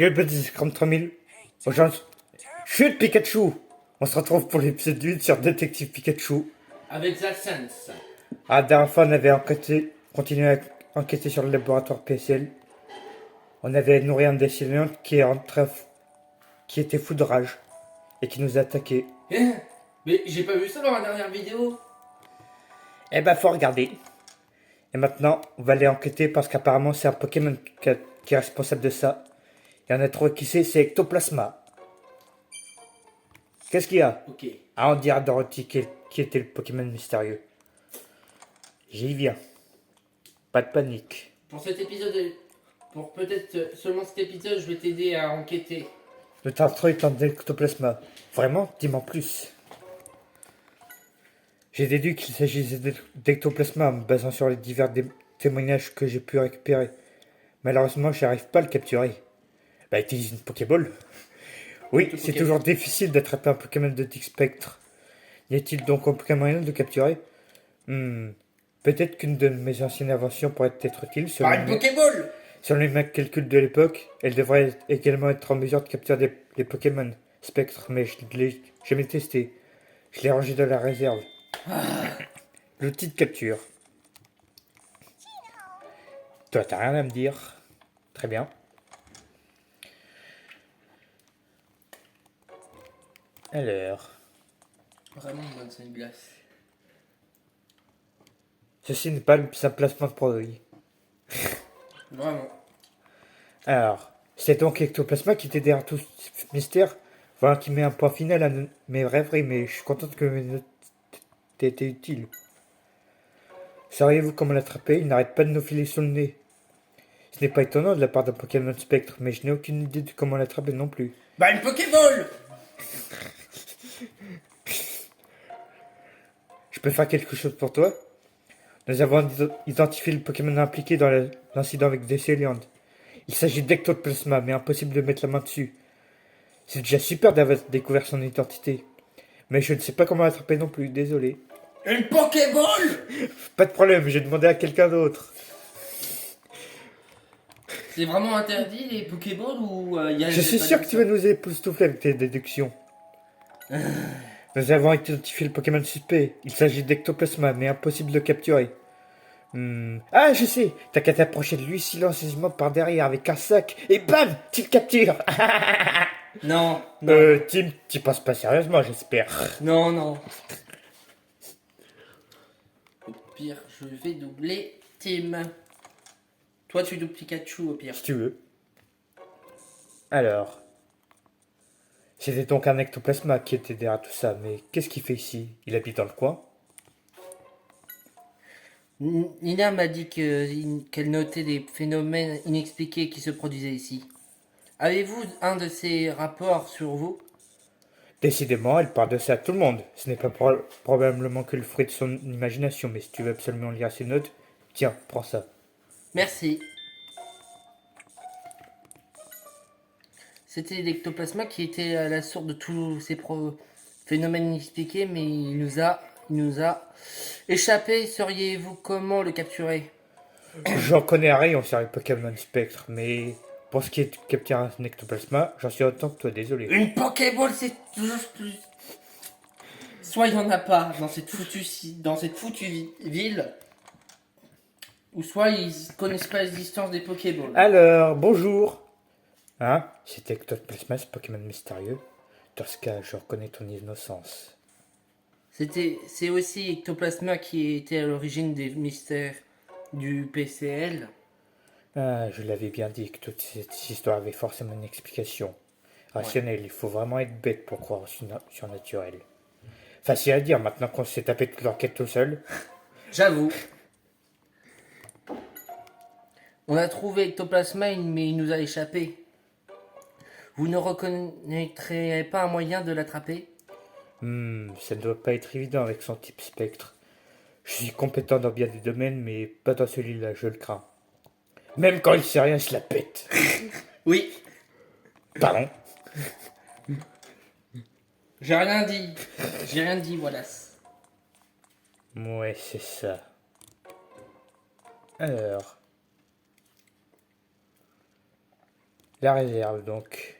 Yo, petit comme 3000. Aujourd'hui, chute Pikachu. On se retrouve pour l'épisode 8 sur Détective Pikachu. Avec Zaxens. La dernière fois, on avait continué à enquêter sur le laboratoire PSL. On avait nourri un Déciliant qui était fou de rage et qui nous attaquait. Mais j'ai pas vu ça dans la dernière vidéo. Eh ben, faut regarder. Et maintenant, on va aller enquêter parce qu'apparemment, c'est un Pokémon qui est responsable de ça. Et on a trouvé qui c'est Ectoplasma. Qu'est-ce qu'il y a? Ok. Ah, on dirait Dorothy qui était le Pokémon mystérieux. J'y viens. Pas de panique. Pour cet épisode, pour peut-être seulement cet épisode, je vais t'aider à enquêter. Le tartre est en ectoplasma. Vraiment? Dis-moi plus. J'ai déduit qu'il s'agissait d'ectoplasma en me basant sur les divers témoignages que j'ai pu récupérer. Malheureusement, j'arrive pas à le capturer. Bah, utilise une Pokéball. Oui, c'est toujours difficile d'attraper un Pokémon de type spectre. Y a-t-il donc aucun moyen de le capturer? Peut-être qu'une de mes anciennes inventions pourrait être utile. Une Pokéball! Selon mes calculs de l'époque, elle devrait également être en mesure de capturer les Pokémon spectres, mais je ne l'ai jamais testé. Je l'ai rangé dans la réserve. L'outil de capture. Toi, t'as rien à me dire. Très bien. Alors, Vraiment une bonne scène glace. ceci n'est pas le simple placement de produit. Vraiment. Alors, c'est donc Ectoplasma qui était derrière tout ce mystère. Voilà qui met un point final à mes rêveries, mais je suis contente que mes notes aient été utiles. Sauriez-vous comment l'attraper? Il n'arrête pas de nous filer sous le nez. Ce n'est pas étonnant de la part d'un Pokémon spectre, mais je n'ai aucune idée de comment l'attraper non plus. Une Pokéball! Je peux faire quelque chose pour toi? Nous avons identifié le Pokémon impliqué dans l'incident avec Desceliand. Il s'agit d'Ectoplasma, mais impossible de mettre la main dessus. C'est déjà super d'avoir découvert son identité. Mais je ne sais pas comment l'attraper non plus, désolé. Une Pokéball! Pas de problème, j'ai demandé à quelqu'un d'autre. C'est vraiment interdit les Pokéballs ou y a Je suis sûr que tu vas nous époustoufler avec tes déductions. Nous avons identifié le Pokémon suspect. Il s'agit d'Ectoplasma, mais impossible de le capturer. Ah, je sais. T'as qu'à t'approcher de lui silencieusement par derrière avec un sac et bam, tu le captures. Non. Tim, tu penses pas sérieusement, j'espère. Non. Au pire, je vais doubler Tim. Toi, tu doubles Pikachu au pire. Si tu veux. Alors, c'était donc un Ectoplasma qui était derrière tout ça, mais qu'est-ce qu'il fait ici? Il habite dans le coin? Nina m'a dit qu'elle notait des phénomènes inexpliqués qui se produisaient ici. Avez-vous un de ces rapports sur vous? Décidément, elle parle de ça à tout le monde. Ce n'est pas probablement que le fruit de son imagination, mais si tu veux absolument lire ses notes, tiens, prends ça. Merci. C'était l'ectoplasma qui était à la source de tous ces phénomènes inexpliqués, mais il nous a échappé. Sauriez-vous comment le capturer? J'en connais rien sur les Pokémon Spectre, mais pour ce qui est de capturer un Ectoplasma, j'en suis autant que toi, désolé. Une Pokéball, c'est toujours plus. Soit il n'y en a pas dans cette foutue ville, ou soit ils connaissent pas l'existence des Pokéballs. Alors, bonjour. Hein? C'est Ectoplasma, ce Pokémon mystérieux. Dans ce cas, je reconnais ton innocence. C'est aussi Ectoplasma qui était à l'origine des mystères du PCL. Ah, je l'avais bien dit que toute cette histoire avait forcément une explication rationnelle. Il faut vraiment être bête pour croire au surnaturel. Facile à dire maintenant qu'on s'est tapé toute l'enquête tout seul. J'avoue. On a trouvé Ectoplasma, mais il nous a échappé. Vous ne reconnaîtrez pas un moyen de l'attraper? Ça ne doit pas être évident avec son type spectre. Je suis compétent dans bien des domaines, mais pas dans celui-là, je le crains. Même quand il sait rien, je la pète. Oui. Pardon. J'ai rien dit, Wallace. Ouais, c'est ça. Alors. La réserve, donc.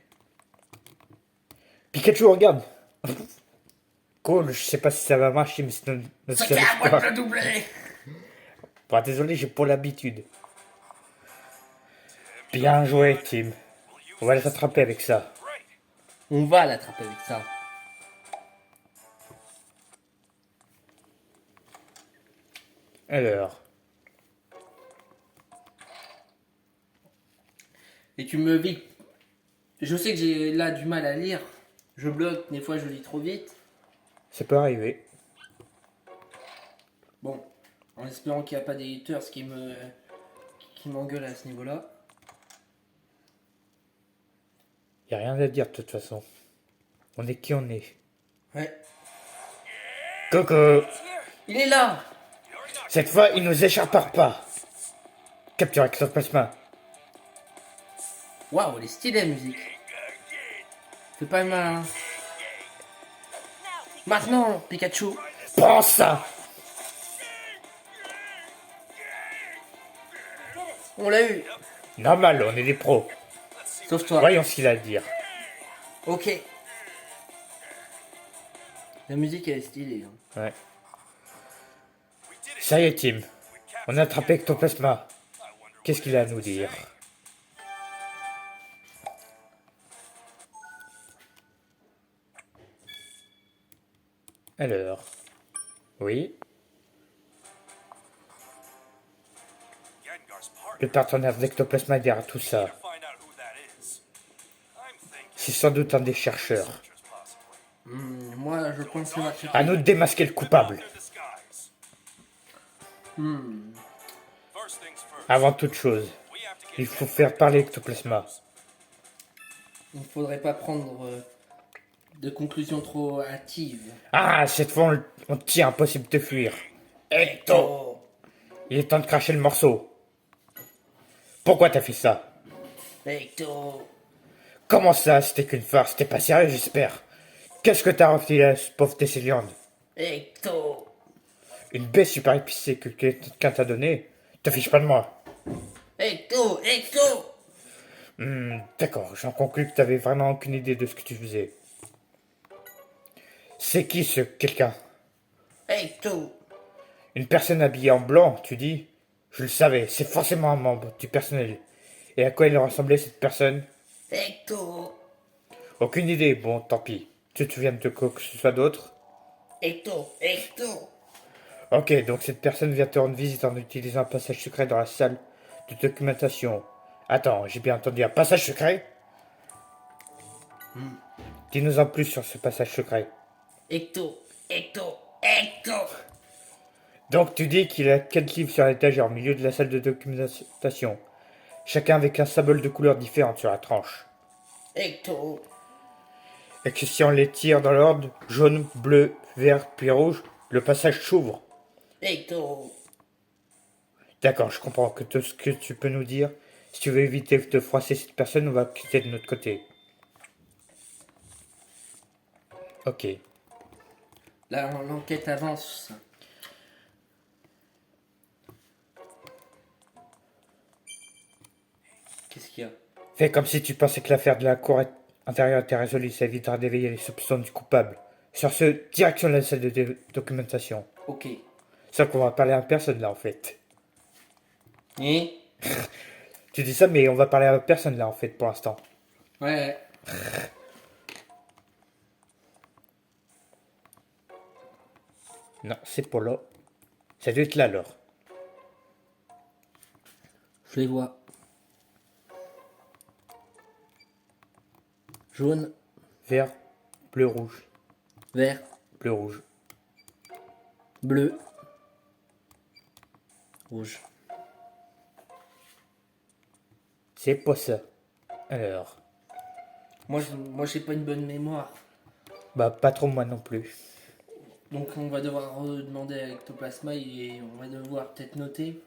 Pikachu, regarde. Cool, je sais pas si ça va marcher, mais c'est notre C'était seul à moi de espoir. le doubler. Bon, désolé, j'ai pas l'habitude. Bien joué, Tim. On va les attraper avec ça. On va l'attraper avec ça. Alors, Et tu me vis. Je sais que j'ai là du mal à lire. Je bloque, des fois je lis trop vite. ça peut arriver. Bon, en espérant qu'il n'y a pas des haters qui m'engueulent à ce niveau-là. Y a rien à dire de toute façon. On est qui on est. Ouais. Coucou. Il est là. Cette fois, il nous échappera pas. Capture Ectoplasma. Waouh, elle est stylée la musique. C'est pas mal. Hein. Maintenant, Pikachu. Prends ça. On l'a eu. Normal, on est des pros. Sauf toi. Voyons ce qu'il a à dire. Ok. La musique elle est stylée. Hein. Ouais. Ça y est, Tim. On a attrapé Ectoplasma. Qu'est-ce qu'il a à nous dire? Alors. Oui. Le partenaire d'Ectoplasma est derrière tout ça. C'est sans doute un des chercheurs. Moi je pense que ça va se À nous de démasquer le coupable. Avant toute chose, il faut faire parler Ectoplasma. Il ne faudrait pas prendre de conclusions trop hâtives. Ah, cette fois on tient, impossible de fuir. Ecto! Il est temps de cracher le morceau. Pourquoi t'as fait ça? Hecto. Comment ça? C'était qu'une farce. T'es pas sérieux, j'espère. Qu'est-ce que t'as refilé à ce pauvre Tesseliande? Hecto. Une baie super épicée que quelqu'un t'a donnée? Te fiche pas de moi. Hecto. Hecto. D'accord, j'en conclus que t'avais vraiment aucune idée de ce que tu faisais. C'est qui ce quelqu'un? Hecto. Une personne habillée en blanc, tu dis? Je le savais, c'est forcément un membre du personnel. Et à quoi il ressemblait cette personne? Hecto. Aucune idée, bon, tant pis. Tu te souviens de quoi que ce soit d'autre? Hecto. Hecto. Ok, donc cette personne vient te rendre visite en utilisant un passage secret dans la salle de documentation. Attends, j'ai bien entendu un passage secret? Dis-nous en plus sur ce passage secret. Hecto. Hecto. Hecto. Donc tu dis qu'il a 4 livres sur l'étagère au milieu de la salle de documentation. Chacun avec un symbole de couleur différente sur la tranche. Hecto. Et que si on les tire dans l'ordre, jaune, bleu, vert, puis rouge, le passage s'ouvre. Hecto. D'accord, je comprends que tout ce que tu peux nous dire. Si tu veux éviter de froisser cette personne, on va quitter de notre côté. Ok. Là, l'enquête avance. Qu'est-ce qu'il y a? Fais comme si tu pensais que l'affaire de la cour intérieure était résolue, ça évitera d'éveiller les soupçons du coupable. Sur ce, direction de la salle de documentation. Ok. Sauf qu'on va parler à personne là en fait. Et Tu dis ça, mais on va parler à personne là en fait pour l'instant. ouais. Non, c'est pas là. Ça doit être là alors. Je les vois. Jaune, Vert, bleu, rouge. vert, Bleu, rouge. bleu, rouge. C'est pas ça. Alors. Moi, j'ai pas une bonne mémoire. Bah, pas trop moi non plus. Donc, on va devoir demander à Ectoplasma et on va devoir peut-être noter.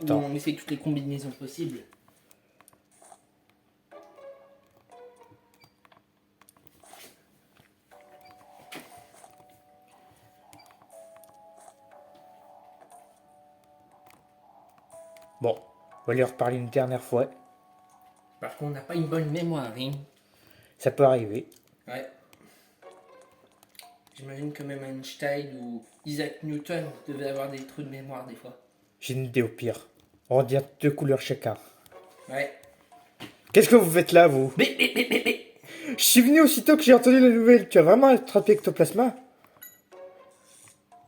Ou Attends. on essaie toutes les combinaisons possibles. Bon, on va lui reparler une dernière fois. Parce qu'on n'a pas une bonne mémoire, hein. Ça peut arriver. Ouais. J'imagine que même Einstein ou Isaac Newton devaient avoir des trous de mémoire des fois. J'ai une idée au pire. On va dire 2 couleurs chacun. Ouais. Qu'est-ce que vous faites là, vous? Je suis venu aussitôt que j'ai entendu la nouvelle. Tu as vraiment attrapé Ectoplasma?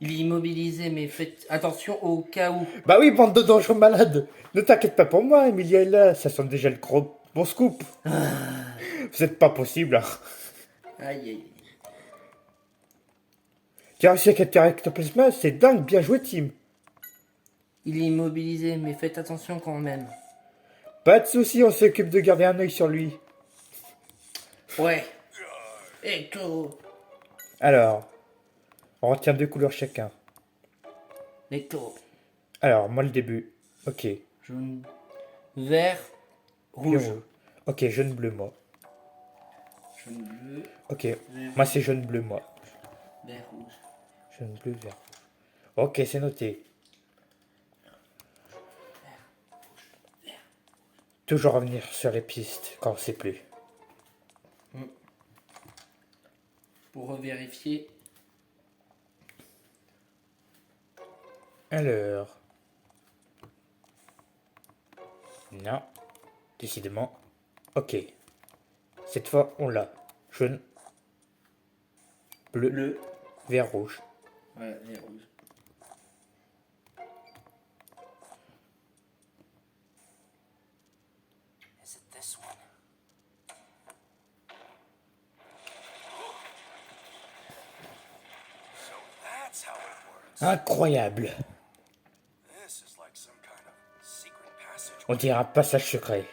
Il est immobilisé, mais faites attention au cas où. Bah oui, bande de dangereux malades. Ne t'inquiète pas pour moi, Emilia est là. Ça sent déjà le gros bon scoop. Vous êtes pas possible, hein. Aïe aïe. Tu as réussi à capturer Ectoplasma? C'est dingue, bien joué, Tim. Il est immobilisé, mais faites attention quand même. Pas de soucis, on s'occupe de garder un œil sur lui. Ouais. Ecto. Alors, on retient 2 couleurs chacun. Ecto. Alors, moi le début. Ok. Jaune. Vert. Puis Rouge. Ok, jaune bleu, moi. Jaune bleu. Ok, moi c'est jaune bleu, moi. Vert rouge. Jaune bleu, vert. Ok, c'est noté. Toujours revenir sur les pistes quand on sait plus. Pour revérifier. Alors. Non. Décidément. Ok. Cette fois, on l'a. Jaune. Bleu. Bleu. Vert, rouge. Ouais, vert rouge. Is it this one? So that's how it works. Incroyable. This is like some kind of secret passage. On dirait un passage secret. I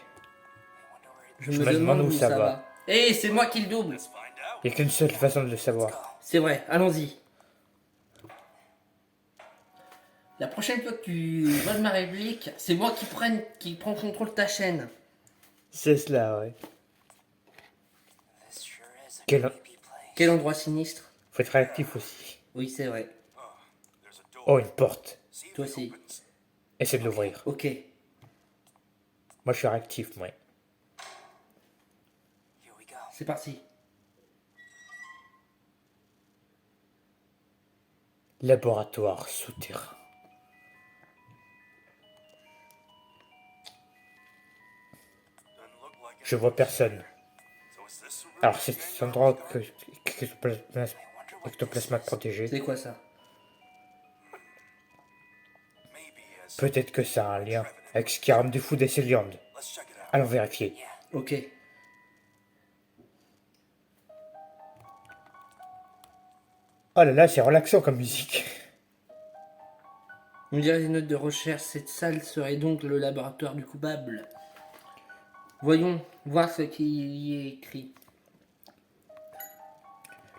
wonder where it Je Je me me demande où ça va. Eh, c'est moi qui le double. Let's find out. Il n'y a qu'une seule façon de le savoir. C'est vrai, allons-y. La prochaine fois que tu vois de ma réplique, c'est moi qui prends contrôle de ta chaîne. C'est cela, ouais. This sure is a Quel... creepy place. Quel endroit sinistre. Faut être réactif aussi. Oui, c'est vrai. There's a door. Oh, une porte. See if Toi it aussi. opens. Essaie de l'ouvrir. Ok. Moi, je suis réactif, moi. Here we go. C'est parti. Laboratoire souterrain. Doesn't look like it. Je vois personne. So is this the room? Alors, c'est cet endroit que I wonder what Ectoplasma this is. protégé. C'est quoi ça? Maybe as Peut-être que ça a un lien avec ce qui a rendu fou des Céliandes. let's check it out. Allons vérifier. Yeah. Ok. Oh là là, c'est relaxant comme musique. On dirait des notes de recherche. Cette salle serait donc le laboratoire du coupable. Voyons, voir ce qui y est écrit.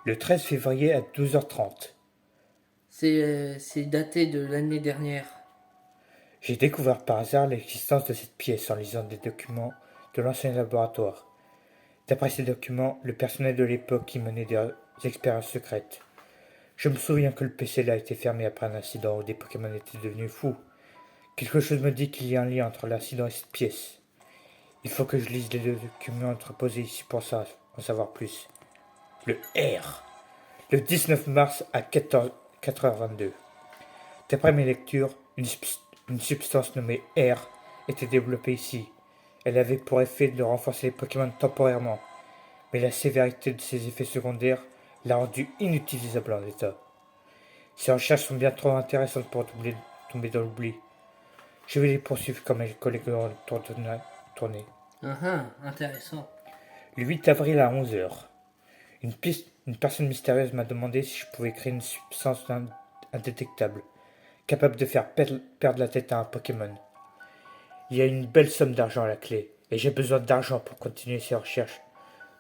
Le 13 février à 12h30. C'est daté de l'année dernière. J'ai découvert par hasard l'existence de cette pièce en lisant des documents de l'ancien laboratoire. D'après ces documents, le personnel de l'époque y menait des expériences secrètes. Je me souviens que le PC là a été fermé après un incident où des Pokémon étaient devenus fous. Quelque chose me dit qu'il y a un lien entre l'incident et cette pièce. Il faut que je lise les deux documents entreposés ici pour ça, en savoir plus. Le R. Le 19 mars à 4h22. D'après mes lectures, une substance nommée R était développée ici. Elle avait pour effet de renforcer les Pokémon temporairement, mais la sévérité de ses effets secondaires l'a rendu inutilisable en l'état. Ces recherches sont bien trop intéressantes pour tomber dans l'oubli. Je vais les poursuivre quand mes collègues auront tourné. Intéressant. Le 8 avril à 11h, une personne mystérieuse m'a demandé si je pouvais créer une substance indétectable, capable de faire perdre la tête à un Pokémon. Il y a une belle somme d'argent à la clé, et j'ai besoin d'argent pour continuer ces recherches.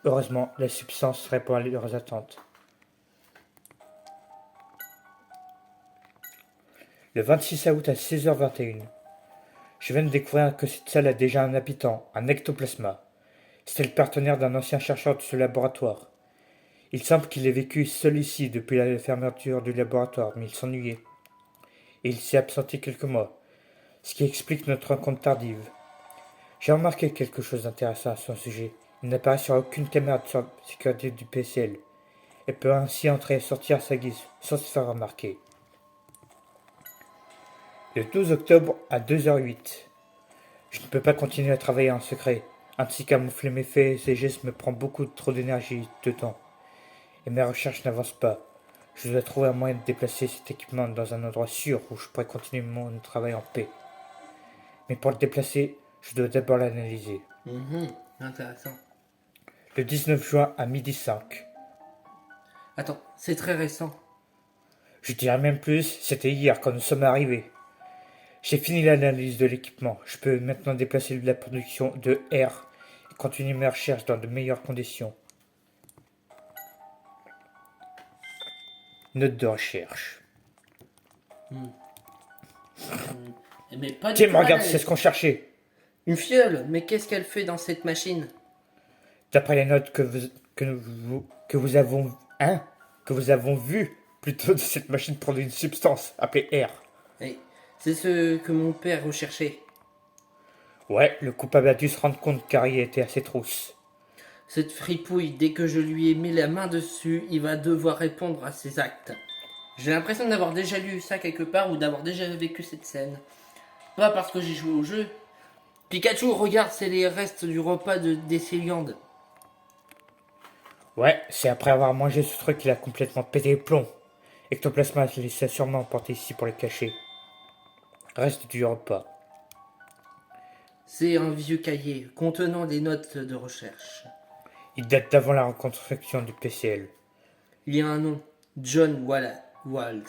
Heureusement, la substance répond à leurs attentes. Le 26 août à 16h21, je viens de découvrir que cette salle a déjà un habitant, un ectoplasma. C'était le partenaire d'un ancien chercheur de ce laboratoire. Il semble qu'il ait vécu seul ici depuis la fermeture du laboratoire, mais il s'ennuyait. Et il s'est absenté quelques mois, ce qui explique notre rencontre tardive. J'ai remarqué quelque chose d'intéressant à son sujet. Il n'apparaît sur aucune caméra de sécurité du PCL et peut ainsi entrer et sortir à sa guise sans se faire remarquer. Le 12 octobre à 2h08. Je ne peux pas continuer à travailler en secret. Ainsi camoufler mes faits et gestes me prend beaucoup trop d'énergie et de temps. Et mes recherches n'avancent pas. Je dois trouver un moyen de déplacer cet équipement dans un endroit sûr où je pourrais continuer mon travail en paix. Mais pour le déplacer, je dois d'abord l'analyser. Intéressant. Le 19 juin à 12h05. Attends, c'est très récent. Je dirais même plus, c'était hier quand nous sommes arrivés. J'ai fini l'analyse de l'équipement. Je peux maintenant déplacer la production de R et continuer mes recherches dans de meilleures conditions. Note de recherche. Mais pas du Tiens, tout regarde, balèze. c'est ce qu'on cherchait. Une fiole, mais qu'est-ce qu'elle fait dans cette machine? D'après les notes que vous avons vues, plutôt, cette machine produit une substance appelée R. Et c'est ce que mon père recherchait. Ouais, le coupable a dû se rendre compte car il était à ses trousses. Cette fripouille, dès que je lui ai mis la main dessus, il va devoir répondre à ses actes. J'ai l'impression d'avoir déjà lu ça quelque part ou d'avoir déjà vécu cette scène. Pas parce que j'ai joué au jeu. Pikachu, regarde, c'est les restes du repas des Céliandes. Ouais, c'est après avoir mangé ce truc qu'il a complètement pété les plombs. Ectoplasma les a sûrement emportés ici pour les cacher. Reste du repas. C'est un vieux cahier contenant des notes de recherche. Il date d'avant la reconstruction du PCL. Il y a un nom, John Walls.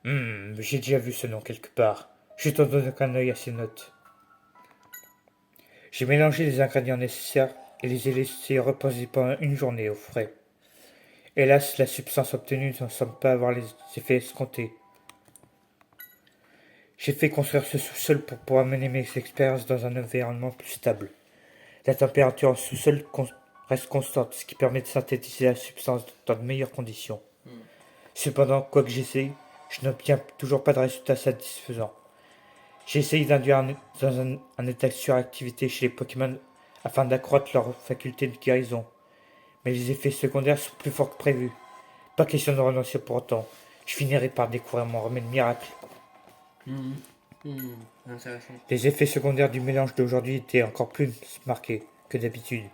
J'ai déjà vu ce nom quelque part. Je t'en donne un œil à ces notes. J'ai mélangé les ingrédients nécessaires et les ai laissés reposer pendant une journée au frais. Hélas, la substance obtenue ne semble pas avoir les effets escomptés. J'ai fait construire ce sous-sol pour pouvoir mener mes expériences dans un environnement plus stable. La température en sous-sol reste constante, ce qui permet de synthétiser la substance dans de meilleures conditions. Cependant, quoi que j'essaye, je n'obtiens toujours pas de résultats satisfaisants. J'ai essayé d'induire dans un état de suractivité chez les Pokémon afin d'accroître leur faculté de guérison. Mais les effets secondaires sont plus forts que prévu. Pas question de renoncer pour autant. Je finirai par découvrir mon remède miracle. Intéressant. Les effets secondaires du mélange d'aujourd'hui étaient encore plus marqués que d'habitude.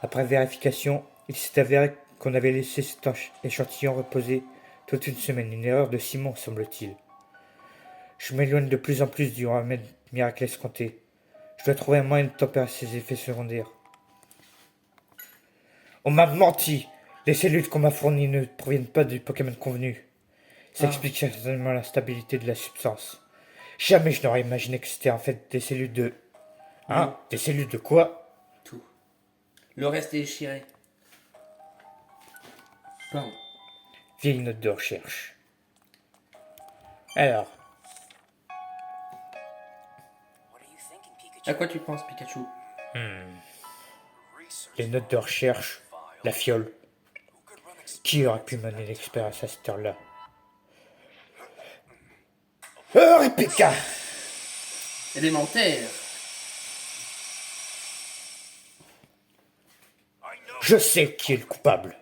Après vérification, il s'est avéré qu'on avait laissé cet échantillon reposer toute une semaine. Une erreur de Simon, semble-t-il. Je m'éloigne de plus en plus du remède miracle escompté. Je dois trouver un moyen de tempérer ces effets secondaires. On m'a menti. Les cellules qu'on m'a fournies ne proviennent pas du Pokémon convenu. Ça explique certainement la stabilité de la substance. Jamais je n'aurais imaginé que c'était en fait des cellules de... Des cellules de quoi? Tout. Le reste est déchiré. Pardon. Vieille note de recherche. Alors, What are you thinking, Pikachu? À quoi tu penses, Pikachu? Research les notes de recherche, la fiole. who could run Qui aurait pu mener l'expérience à cette heure-là? Répéka! Élémentaire. I know. Je sais qui est le coupable.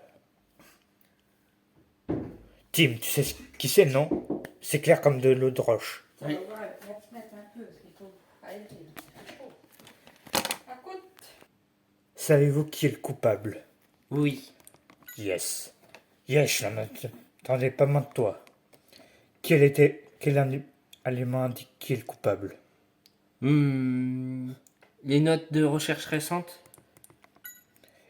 Tim, tu sais qui c'est, non? C'est clair comme de l'eau de roche. Oui. Ouais, on va se mettre un peu parce qu'il faut arrêter. C'est chaud. Ça coûte. Savez-vous qui est le coupable? Oui. Yes. Yes, je n'en attendais pas moins de toi. Quel élément indique qui est le coupable? Les notes de recherche récentes?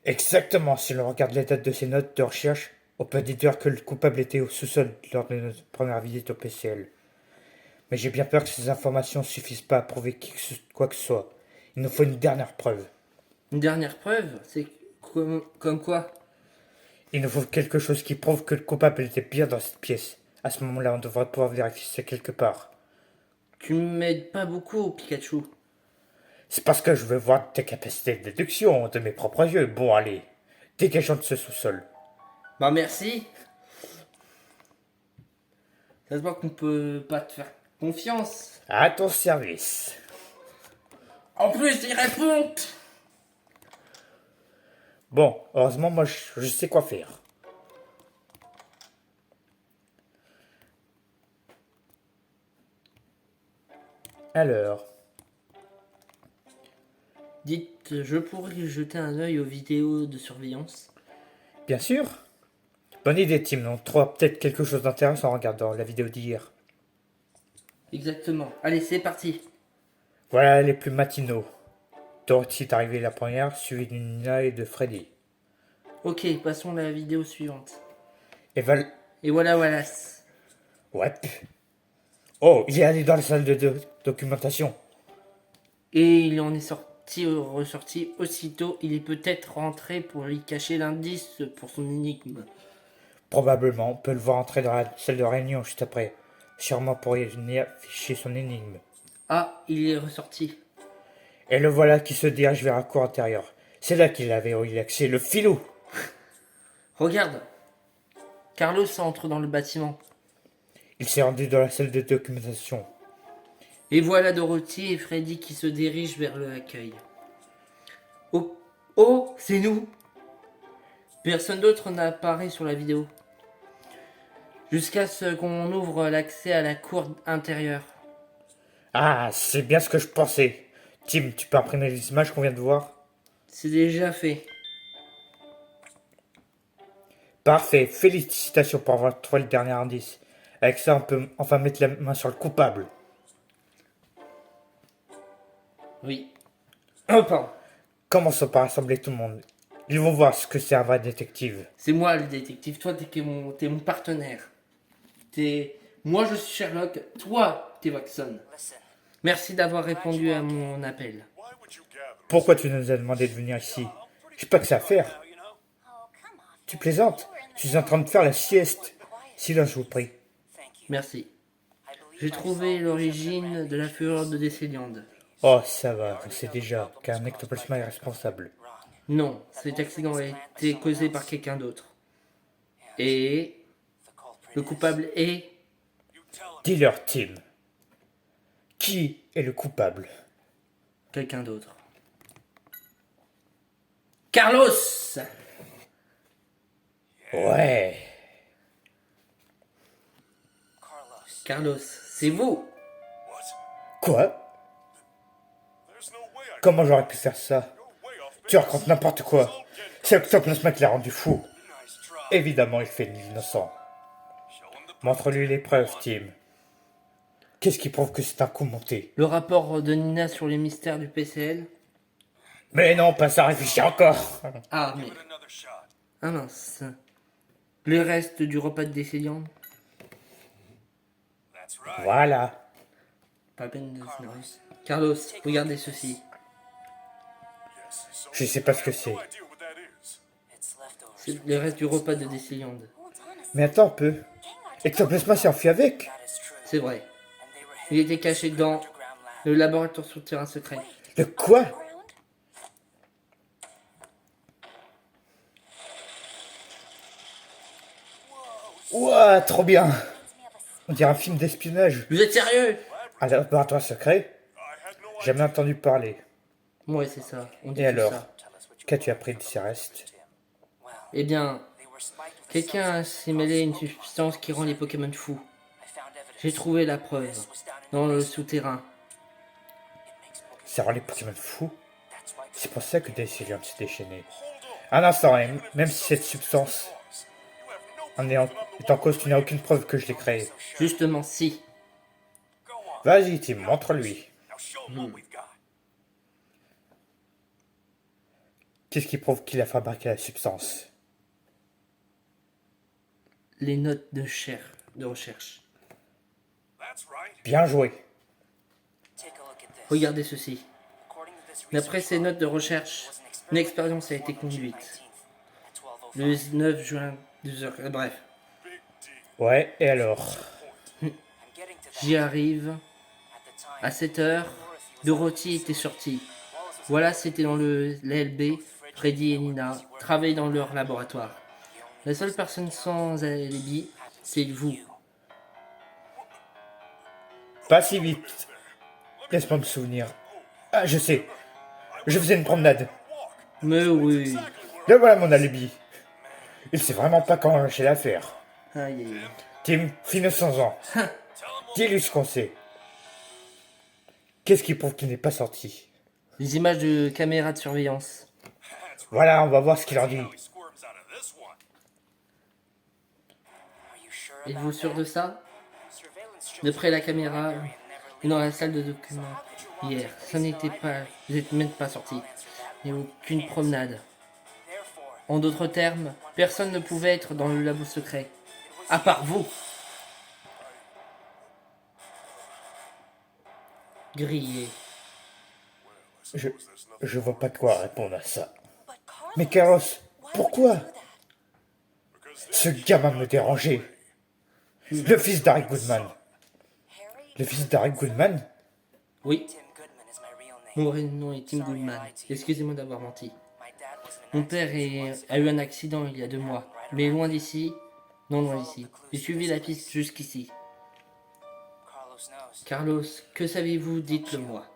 Exactement, si l'on regarde les dates de ces notes de recherche, on peut déduire que le coupable était au sous-sol lors de notre première visite au PCL. Mais j'ai bien peur que ces informations ne suffisent pas à prouver quoi que ce soit. Il nous faut une dernière preuve. Une dernière preuve? C'est comme quoi? Il nous faut quelque chose qui prouve que le coupable était bien dans cette pièce. À ce moment-là, on devrait pouvoir vérifier ça quelque part. Tu m'aides pas beaucoup, Pikachu. C'est parce que je veux voir tes capacités de déduction de mes propres yeux. Bon, allez, dégageons de ce sous-sol. Bah merci. Ça se voit qu'on peut pas te faire confiance. À ton service. En plus, il répond. Bon, heureusement, moi, je sais quoi faire. Alors, Dites, je pourrais jeter un œil aux vidéos de surveillance. bien sûr. Bonne idée, Tim. On trouvera peut-être quelque chose d'intéressant en regardant la vidéo d'hier. Exactement. Allez, c'est parti. Voilà les plus matinaux. Dorothy est arrivée la première, suivie de Nina et de Freddy. Ok, passons à la vidéo suivante. Et Val... Et voilà Wallace. Ouais. Oh, il est allé dans la salle de documentation. Et il en est ressorti aussitôt. Il est peut-être rentré pour lui cacher l'indice pour son énigme. Probablement, on peut le voir entrer dans la salle de réunion juste après. Sûrement pour y venir afficher son énigme. Ah, il est ressorti. Et le voilà qui se dirige vers la cour intérieure. C'est là qu'il avait eu l'accès, le filou. Regarde. Carlos entre dans le bâtiment. Il s'est rendu dans la salle de documentation. Et voilà Dorothy et Freddy qui se dirigent vers l'accueil. Oh, oh, c'est nous. Personne d'autre n'apparaît sur la vidéo. Jusqu'à ce qu'on ouvre l'accès à la cour intérieure. Ah, c'est bien ce que je pensais. Tim, tu peux imprimer les images qu'on vient de voir? C'est déjà fait. Parfait, félicitations pour avoir trouvé le dernier indice. Avec ça, on peut enfin mettre la main sur le coupable. Oui. Oh, pardon. Commençons par rassembler tout le monde. Ils vont voir ce que c'est un vrai détective. C'est moi le détective. Toi, t'es mon partenaire. Moi, je suis Sherlock. Toi, t'es Watson. Merci d'avoir répondu à mon appel. Why would you gather? Pourquoi tu nous as demandé de venir ici? Je sais pas que ça à faire. You know? Tu plaisantes? Je suis en train de faire la sieste. Silence, je vous prie. Merci. J'ai trouvé l'origine de la fureur de Décéliande. Oh, ça va, on sait déjà qu'un ectoplasma est responsable. Non, cet accident a été causé par quelqu'un d'autre. Et le coupable est... You tell him. Dis-leur, Tim. Qui est le coupable? quelqu'un d'autre. Carlos! Ouais. Carlos, c'est vous! What? Quoi? There's no way I Comment j'aurais pu faire ça? go way off base. Tu racontes n'importe quoi. C'est l'ectoplasma qui l'a rendu fou. Nice try. Évidemment, il fait l'innocent. Show him the Montre-lui les preuves, Tim. Qu'est-ce qui prouve que c'est un coup monté? Le rapport de Nina sur les mystères du PCL? Mais non, pas ça, réfléchis encore. Ah, mais... Give it another shot. Ah mince. Les restes du repas de Décéliande? That's right. Voilà. Pas la peine de se nourrir. Carlos, regardez ceci. Yes. So Je sais pas ce que I c'est. have no idea what that is. C'est les restes du repas de Décéliande. Mais attends un peu. Ectoplasma s'est enfui avec. C'est vrai. Il était caché dans le laboratoire souterrain secret. Le quoi? Ouah, trop bien. On dirait un film d'espionnage. Vous êtes sérieux? Un laboratoire secret? I had no idea. Jamais entendu parler. Ouais, c'est ça. On dit Et tout alors? ça. Qu'as-tu appris de ces restes? Eh bien, quelqu'un s'est mêlé à une substance qui rend les Pokémon fous. J'ai trouvé la preuve dans le souterrain. Ça rend les Pokémon fous? C'est pour ça que Décéliande s'est déchaîné. Un instant, même si cette substance est en cause, tu n'as aucune preuve que je l'ai créée. Justement, si. Vas-y, Tim, montre-lui. Now show him what we've got. Qu'est-ce qui prouve qu'il a fabriqué la substance? Les notes de recherche. That's right. Bien joué. Regardez ceci. D'après ces notes de recherche, une expérience a été conduite. Le 9 juin, 2h. Bref, Big deal. Ouais, et alors? j'y arrive. À 7h, Dorothy était sortie. Voilà, c'était dans l'LB. Freddy et Nina travaillaient dans leur laboratoire. La seule personne sans alibi, c'est vous. Pas si vite. Laisse-moi me souvenir. Ah, je sais. Je faisais une promenade. Mais oui. Là voilà mon alibi. Il sait vraiment pas quand lâcher l'affaire. Aïe, aïe, aïe. Tim, fille 900 ans. Dis-lui ce qu'on sait. Qu'est-ce qui prouve qu'il n'est pas sorti? Les images de caméras de surveillance. Voilà, on va voir ce qu'il en dit. He squirms out of this one. Êtes-vous sûr de ça? D'après la caméra, et dans la salle de documents. Hier, ça n'était pas... Vous n'êtes même pas sorti. Il n'y a aucune promenade. En d'autres termes, personne ne pouvait être dans le labo secret. À part vous. Grillé. Je vois pas quoi répondre à ça. Mais Carlos, pourquoi? Ce gamin me dérangeait. Le fils d'Harry Goodman. Le fils d'Harry Goodman? Oui. Mon vrai nom est Tim Goodman. Excusez-moi d'avoir menti. Mon père a eu un accident il y a 2 mois. Mais loin d'ici. Non, loin d'ici. J'ai suivi la piste jusqu'ici. Carlos, que savez-vous? Dites-le moi.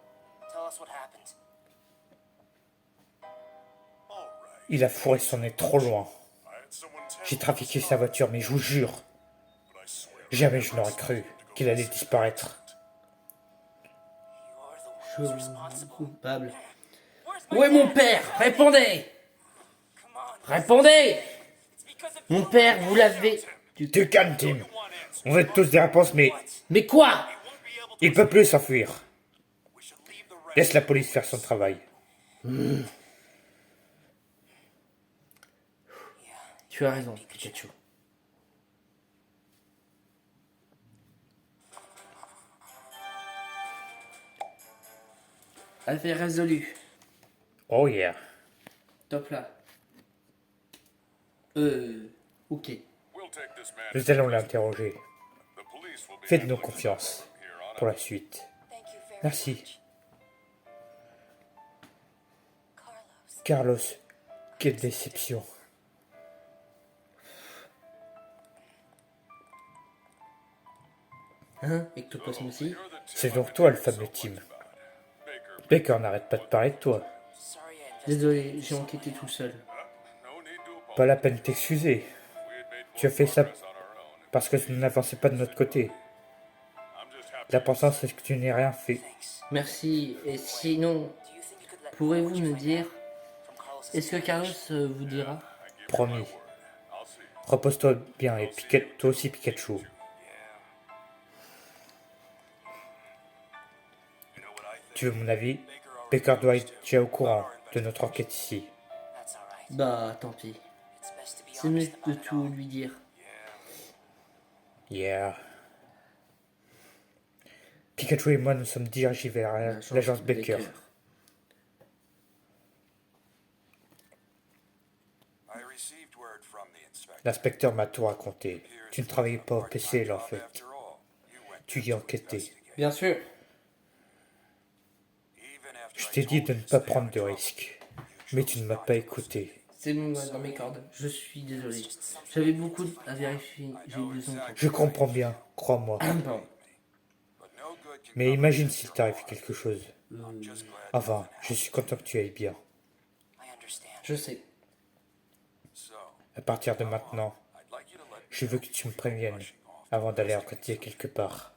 Il a fourré son nez trop loin. I had someone tell J'ai trafiqué sa voiture, mais je vous jure, but I swear jamais je n'aurais cru qu'il allait disparaître. Je suis coupable. Où est mon père? Répondez! Répondez! Mon père, vous l'avez... Tu calmes, Tim. On veut tous des réponses, mais Mais quoi? il peut plus s'enfuir. Laisse la police faire son travail. Tu as raison, Pikachu. Affaire résolue. Oh yeah. Top là. Ok. we'll take this man. Nous allons l'interroger. The police will be Faites-nous handling confiance from here on pour out. la suite. Thank you very Merci. much. Carlos. Carlos, quelle déception. Hein? Ectoplasme aussi? C'est donc toi le fameux Tim. Baker n'arrête pas de parler de toi. Désolé, j'ai enquêté tout seul. No need to apologize. Pas la peine de t'excuser. We had made Tu as fait ça progress on our own. parce que tu n'avançais pas de notre côté. I'm just happy. L'important c'est que tu n'aies rien fait. Merci. Et sinon, pourrez-vous me dire, est-ce que Carlos vous dira? Promis. Repose-toi bien et toi aussi Pikachu. You know what I think? Tu veux mon avis? Baker doit être déjà au courant de notre enquête ici. Bah, tant pis. C'est mieux de tout lui dire. Yeah. Pikachu et moi nous sommes dirigés vers l'agence Baker. I received word from the inspector. L'inspecteur m'a tout raconté. Tu ne travaillais pas au PCL en fait. After all, you went Tu y enquêtais. Bien sûr. even after Je I t'ai dit told de you ne to pas stay prendre out de of trouble. risques. Mais tu ne m'as pas écouté. C'est dans mes cordes. Je suis désolé. J'avais beaucoup à vérifier. J'ai eu besoin de temps. Je comprends bien, crois-moi. Pardon. But no good can Mais imagine s'il t'arrive quelque chose. just glad. Enfin, je suis content que tu ailles bien. Je sais. So, À partir de maintenant, I'd like you to let je veux que tu me préviennes avant d'aller enquêter quelque part.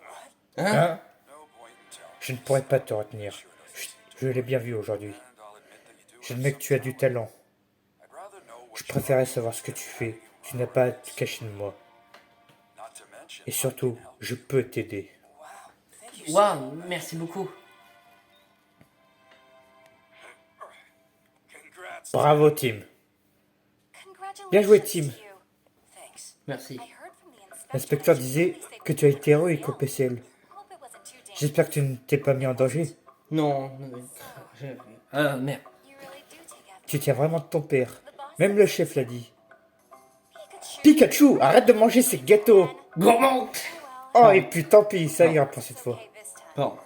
Hein? Hein? no point in telling. Je ne pourrais pas te retenir. Je l'ai bien vu aujourd'hui. And I'll admit that you do. J'admets que tu as du talent. I'd rather know what Je you préférais savoir ce que tu fais. Tu n'as pas à te cacher de moi. not to mention. Et surtout, je peux t'aider. Waouh, merci beaucoup. Congrats. Bravo, Tim. Bien joué, Tim. Merci. L'inspecteur disait que tu as été héroïque au PCL. J'espère que tu ne t'es pas mis en danger. Non. Merde. Tu tiens vraiment de ton père. Même le chef l'a dit. Pikachu, arrête de manger ces gâteaux. Gourmand. Oh, et puis tant pis, ça ira pour cette fois. Bon.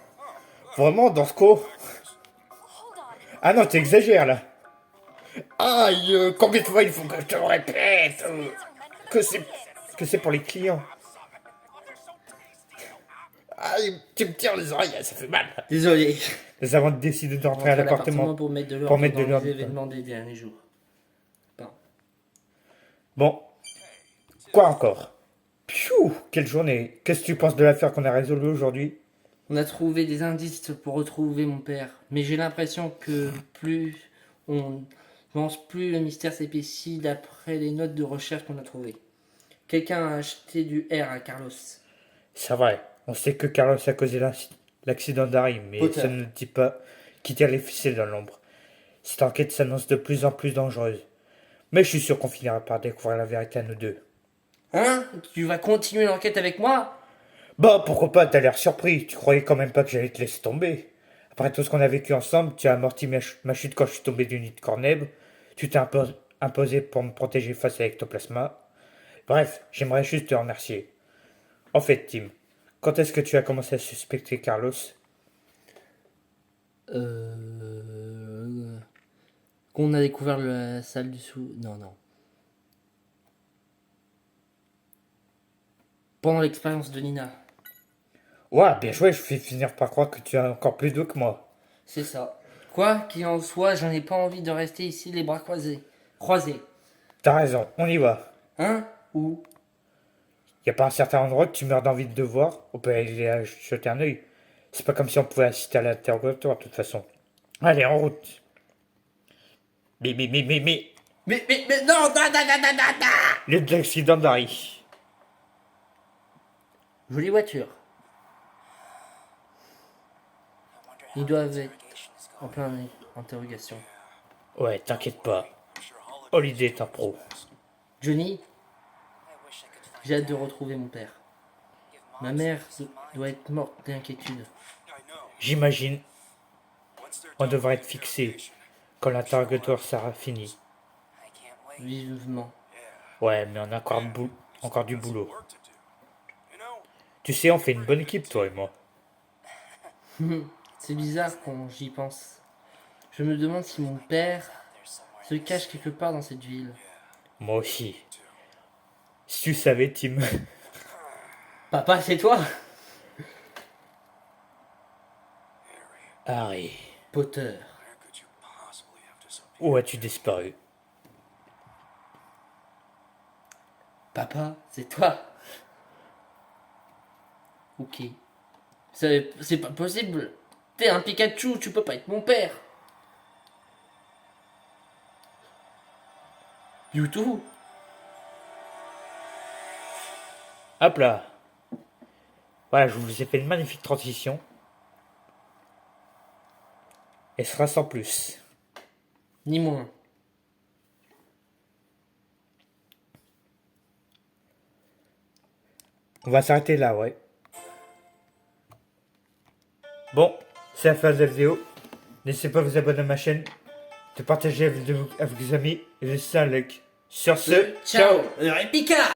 Vraiment, dans ce coup. Ah non, tu exagères là. Aïe, combien de fois il faut que je te le répète que c'est pour les clients. Ah, tu me tires les oreilles, ça fait mal. Désolé. Nous avons décidé de rentrer à l'appartement. Pour mettre de l'ordre pour mettre de dans l'ordre. les événements des derniers jours. Bon. Bon. Quoi encore? Pfiou, quelle journée. Qu'est-ce que tu penses de l'affaire qu'on a résolue aujourd'hui? On a trouvé des indices pour retrouver mon père, mais j'ai l'impression que plus on avance, plus le mystère s'épaissit d'après les notes de recherche qu'on a trouvées. Quelqu'un a acheté du R à Carlos. C'est vrai. On sait que Carlos a causé l'accident d'Harry, mais Potter. ça ne dit pas qui tire les ficelles dans l'ombre. Cette enquête s'annonce de plus en plus dangereuse. Mais je suis sûr qu'on finira par découvrir la vérité à nous deux. Hein? Tu vas continuer l'enquête avec moi? Bah, pourquoi pas, t'as l'air surpris. Tu croyais quand même pas que j'allais te laisser tomber. Après tout ce qu'on a vécu ensemble, tu as amorti ma chute quand je suis tombé du nid de Corneb. Tu t'es imposé pour me protéger face à l'ectoplasma. Bref, j'aimerais juste te remercier. En fait, Tim, quand est-ce que tu as commencé à suspecter Carlos? Qu'on a découvert la salle du sous. Non. Pendant l'expérience de Nina. Ouais, bien joué, je fais finir par croire que tu es encore plus doux que moi. C'est ça. Quoi qu'il en soit, j'en ai pas envie de rester ici les bras croisés. T'as raison, on y va. Hein? Où? Y a pas un certain endroit que tu meurs d'envie de voir? On peut aller jeter un œil. C'est pas comme si on pouvait assister à l'interrogatoire, de toute façon. Allez, en route. Mais. Mais non! L'accident d'Harry. Jolie voiture. Ils doivent être en plein interrogation. Ouais, t'inquiète pas. Holiday est un pro. Johnny, j'ai hâte de retrouver mon père. Ma mère doit être morte d'inquiétude. J'imagine, on devrait être fixé quand l'interrogatoire sera fini. Vivement. Ouais, mais on a encore du boulot. Tu sais, on fait une bonne équipe, toi et moi. C'est bizarre quand j'y pense. Je me demande si mon père se cache quelque part dans cette ville. Moi aussi. Si tu savais, Tim. Papa, c'est toi? Harry, Potter. où as-tu disparu? Papa, c'est toi? Ok. C'est pas possible. T'es un Pikachu, tu peux pas être mon père. Mewtwo? Hop là. Voilà, je vous ai fait une magnifique transition. Et ce sera sans plus. Ni moins. On va s'arrêter là, ouais. Bon, c'est la fin de la vidéo. N'hésitez pas à vous abonner à ma chaîne, de partager avec vos amis et de laisser un like. Sur ce, ciao! Pika!